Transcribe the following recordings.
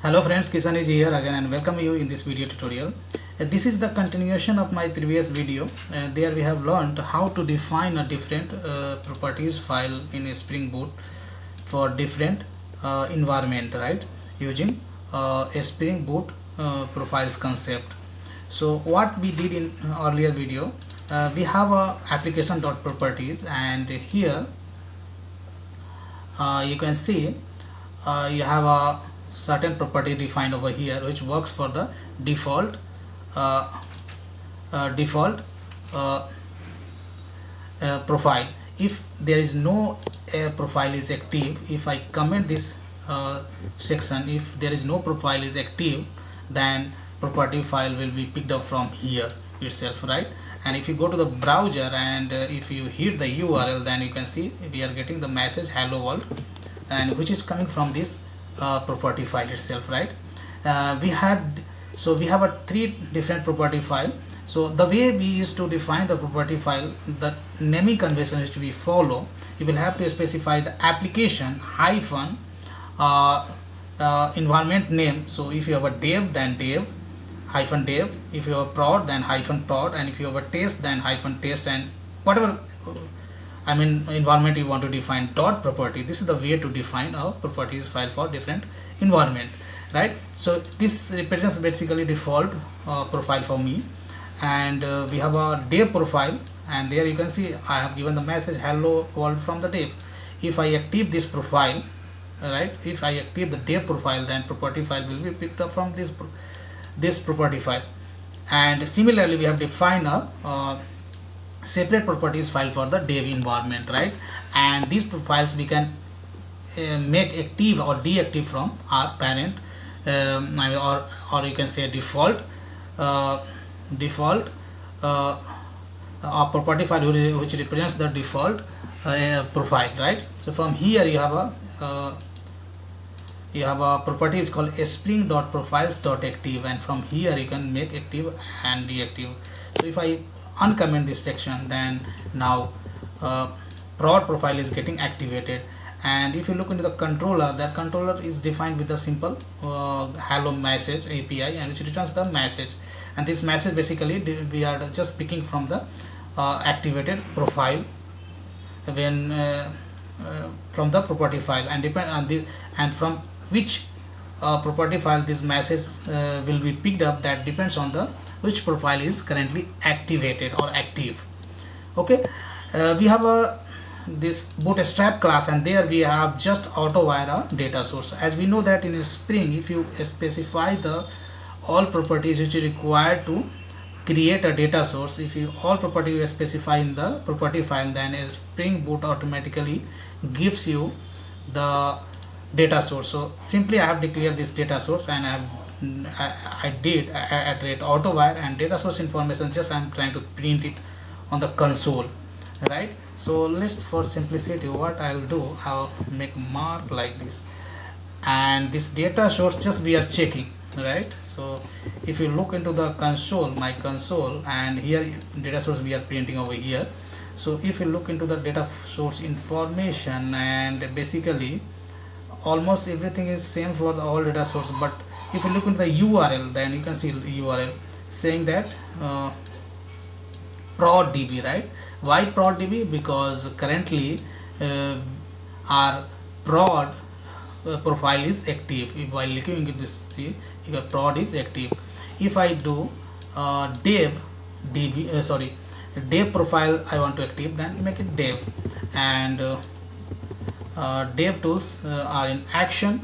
Hello friends, Kisan is here again and welcome you in this video tutorial. This is the continuation of my previous video. There we have learned how to define a different properties file in a Spring Boot for different environment, right? Using a Spring Boot profiles concept. So what we did in earlier video, we have a application.properties, and here you can see you have a certain property defined over here which works for the default uh, profile. If there is no profile is active, if I comment this section, if there is no profile is active, then property file will be picked up from here itself, right? And if you go to the browser and if you hit the URL, then you can see we are getting the message hello world, and which is coming from this property file itself, right? We have a three different property file. So the way we used to define the property file, the naming convention which we follow, you will have to specify the application hyphen environment name. So if you have a dev, then dev hyphen dev, if you have a prod, then hyphen prod, and if you have a test, then hyphen test, and whatever environment you want to define dot property. This is the way to define a properties file for different environment, right? So this represents basically default profile for me, and we have a dev profile, and there you can see I have given the message hello world from the dev. If I active this profile, right, if I active the dev profile, then property file will be picked up from this property file. And similarly we have defined a separate properties file for the dev environment, right? And these profiles we can make active or deactive from our parent, or you can say default property file which represents the default profile, right? So from here you have a property is called spring.profiles.active, and from here you can make active and deactive. So if I uncomment this section, then now prod profile is getting activated. And if you look into the controller, that controller is defined with the simple hello message API, and which returns the message. And this message basically we are just picking from the activated profile when from the property file, and depend on the and from which property file this message will be picked up, that depends on the which profile is currently activated or active. Okay, we have this bootstrap class, and there we have just auto-wire a data source. As we know that in Spring, if you specify the all properties which is required to create a data source, if you all property you specify in the property file, then a Spring Boot automatically gives you the data source. So simply I have declared this data source, and I did at rate auto wire, and data source information just I'm trying to print it on the console, right? So let's, for simplicity, what I'll do, I'll make mark like this, and this data source just we are checking, right? So if you look into the console, my console, and here data source we are printing over here. So if you look into the data source information, and basically almost everything is same for the all data source, but if you look into the URL, then you can see URL saying that prod db, right? Why prod db? Because currently our prod profile is active. If while looking into this, see, if prod is active. If I do dev db, dev profile I want to active, then make it dev, and dev tools are in action.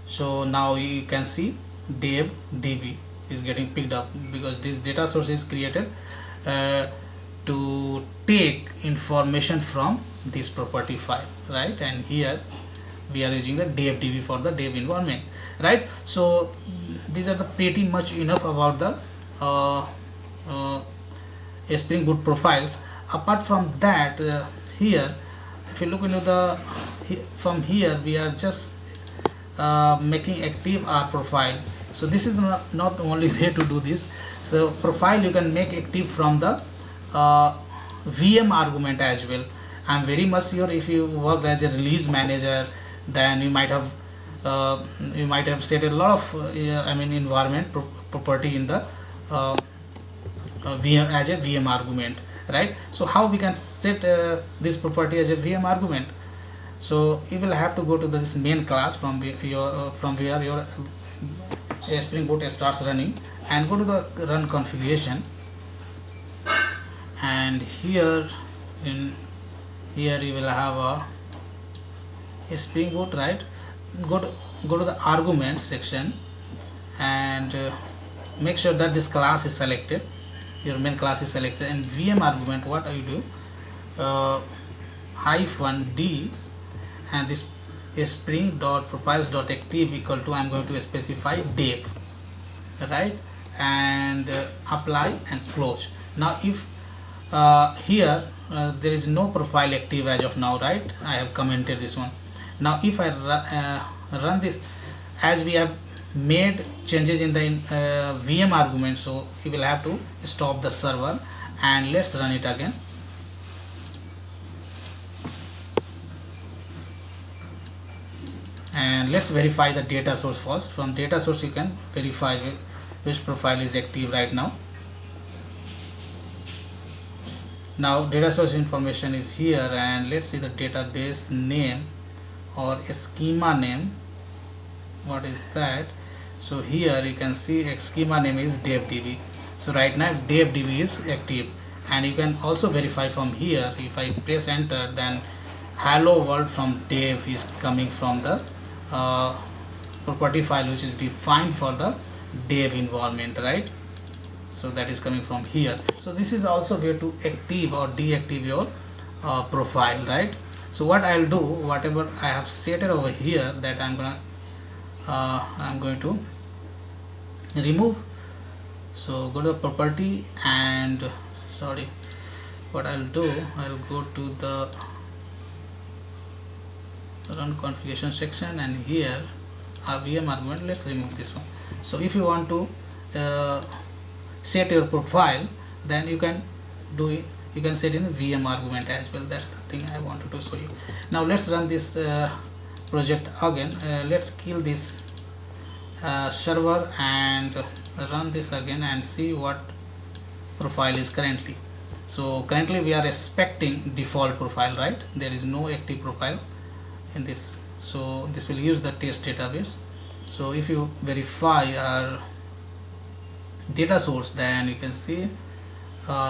So now you can see dev db is getting picked up, because this data source is created to take information from this property file, right? And here we are using the dev db for the dev environment, right? So these are the pretty much enough about the Spring Boot profiles. Apart from that, here if you look into the from here we are just making active our profile. So this is not the only way to do this. So profile you can make active from the VM argument as well. I'm very much sure if you worked as a release manager, then you might have you might have set a lot of environment property in the VM as a VM argument, right? So how we can set this property as a VM argument? So you will have to go to this main class from where your Spring Boot starts running, and go to the run configuration, and here you will have a Spring Boot, right? Go to the argument section, and make sure that this class is selected, your main class is selected, and VM argument, what you do, -d, and this spring.profiles.active equal to, I'm going to specify dev, right? And apply and close. Now if here there is no profile active as of now, right? I have commented this one. Now if I run this, as we have made changes in the VM argument, so we will have to stop the server, and let's run it again. And let's verify the data source first. From data source you can verify which profile is active right now. Now data source information is here, and let's see the database name or schema name. What is that? So here you can see schema name is devdb. So right now devdb is active, and you can also verify from here. If I press enter, then hello world from dev is coming from the property file which is defined for the dev environment, right? So that is coming from here. So this is also where to active or deactive your profile, right? So what I'll do, whatever I have set it over here, that I'm going to remove. So go to property, and what I'll do, I'll go to the run configuration section, and here VM argument, let's remove this one. So if you want to set your profile, then you can do it, you can set in the VM argument as well. That's the thing I wanted to show you. Now let's run this project again. Let's kill this server and run this again and see what profile is currently. So currently we are expecting default profile, right? There is no active profile in this, so this will use the test database. So if you verify our data source, then you can see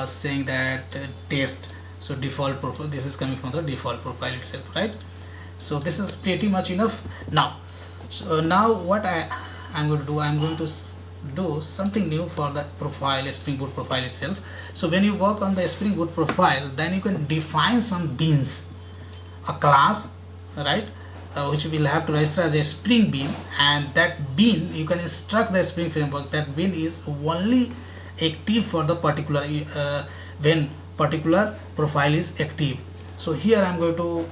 saying that test, so default profile, this is coming from the default profile itself, right? So this is pretty much enough. Now what I'm going to do, I'm going to do something new for the profile, Spring Boot profile itself. So when you work on the Spring Boot profile, then you can define some beans, a class, right, which will have to register as a Spring bean, and that bean you can instruct the Spring framework that bean is only active for the particular when particular profile is active. So here I'm going to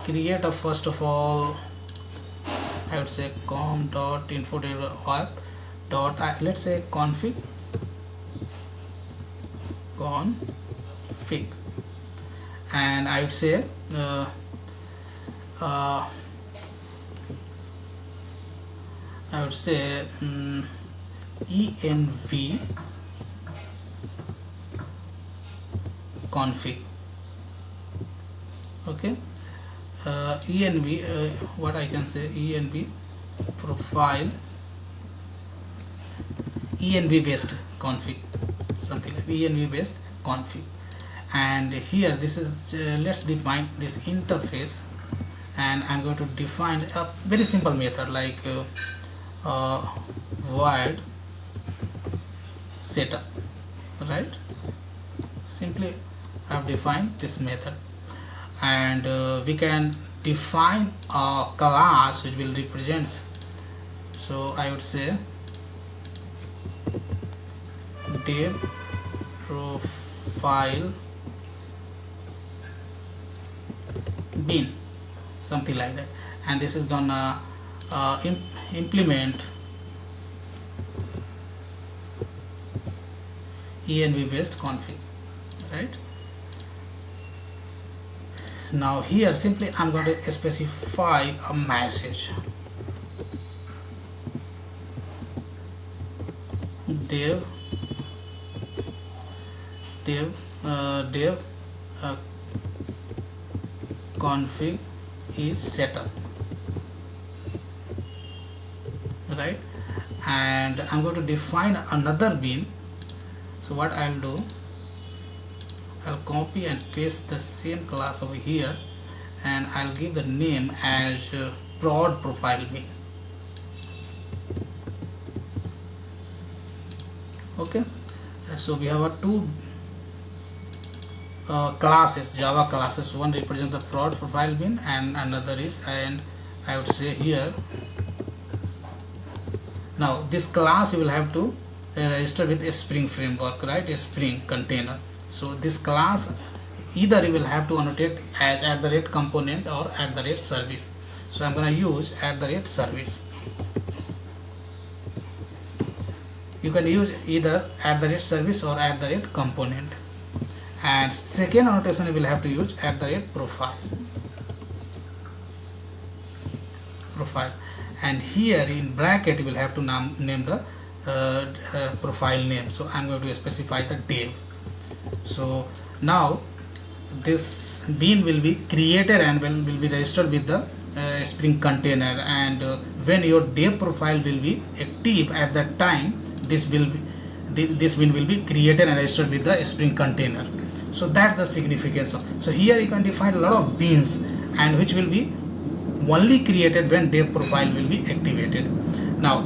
create a, first of all, I would say com.info.org let's say config, and I would say env config. Okay, env what I can say, env profile, env based config, something like env based config. And here this is let's define this interface, and I'm going to define a very simple method like void setup, right? Simply I've defined this method, and we can define a class which will represent. So I would say dev profile bean, something like that, and this is gonna implement env based config, right? Now here simply I'm going to specify a message, dev config is set up, right? And I'm going to define another bean. So what I'll do, I'll copy and paste the same class over here, and I'll give the name as prod profile bean. Okay, so we have two classes, Java classes. One represents the prod profile bean and another is, and I would say here, now this class you will have to register with a Spring framework, right? A Spring container. So this class either you will have to annotate as @component or @service. So I'm going to use @service. You can use either @service or @component. And second annotation you will have to use @profile. And here in bracket you will have to name the profile name. So I'm going to specify the dev. So now this bean will be created and will be registered with the Spring container, and when your dev profile will be active at that time, this bean will be created and registered with the Spring container. So that's the significance of. So here you can define a lot of beans, and which will be only created when dev profile will be activated. Now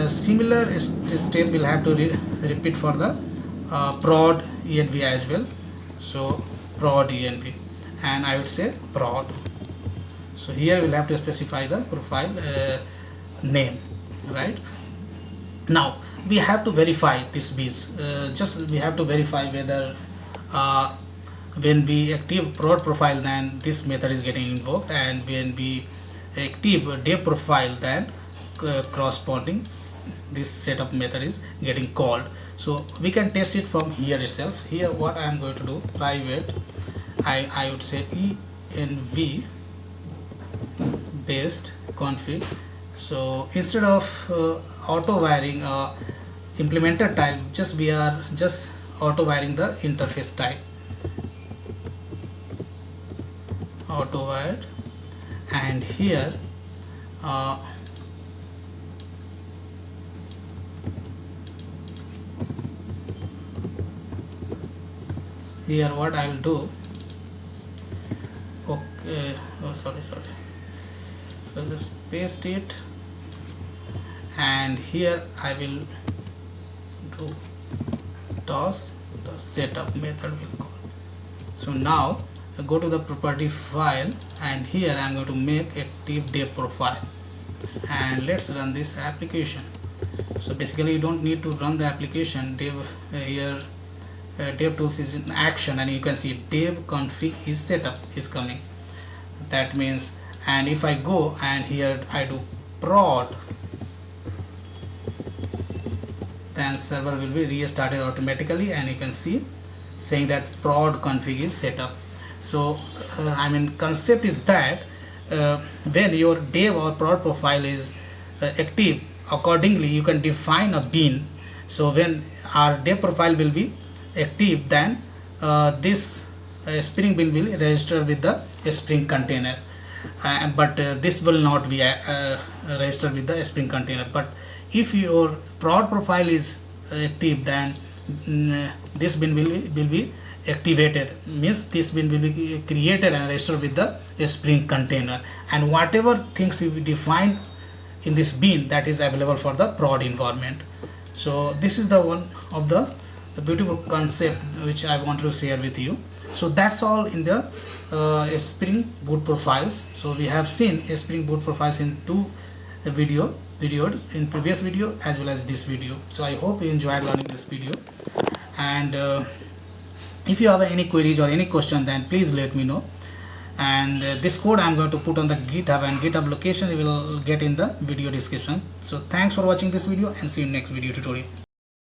similar step will have to repeat for the prod env as well. So prod env, and I would say prod. So here we'll have to specify the profile name, right? Now we have to verify this beans. Just we have to verify whether when we active prod profile, then this method is getting invoked, and when we active dev profile, then corresponding this setup method is getting called. So we can test it from here itself. Here what I am going to do, private, I would say env based config. So instead of auto wiring implementer type, we are just auto wiring the interface type, auto wired. And here what I will do, okay, sorry, so just paste it, and here I will do toss the setup method will call. So now I go to the property file, and here I am going to make active dev profile, and let's run this application. So basically you don't need to run the application. Dev here dev tools is in action, and you can see dev config is setup is coming. That means, and if I go and here I do prod, then server will be restarted automatically, and you can see saying that prod config is set up. So I mean, concept is that when your dev or prod profile is active, accordingly you can define a bean. So when our dev profile will be active, then this Spring bean will register with the Spring container, but this will not be registered with the Spring container. But if your prod profile is active, then this bean will be activated, means this bean will be created and registered with the Spring container, and whatever things you define in this bean, that is available for the prod environment. So this is the one of the beautiful concept which I want to share with you. So that's all in the Spring Boot profiles. So we have seen Spring Boot profiles in two videos in previous video as well as this video. So I hope you enjoyed learning this video, and if you have any queries or any question, then please let me know. And this code I am going to put on the GitHub, and GitHub location you will get in the video description. So thanks for watching this video, and see you next video tutorial.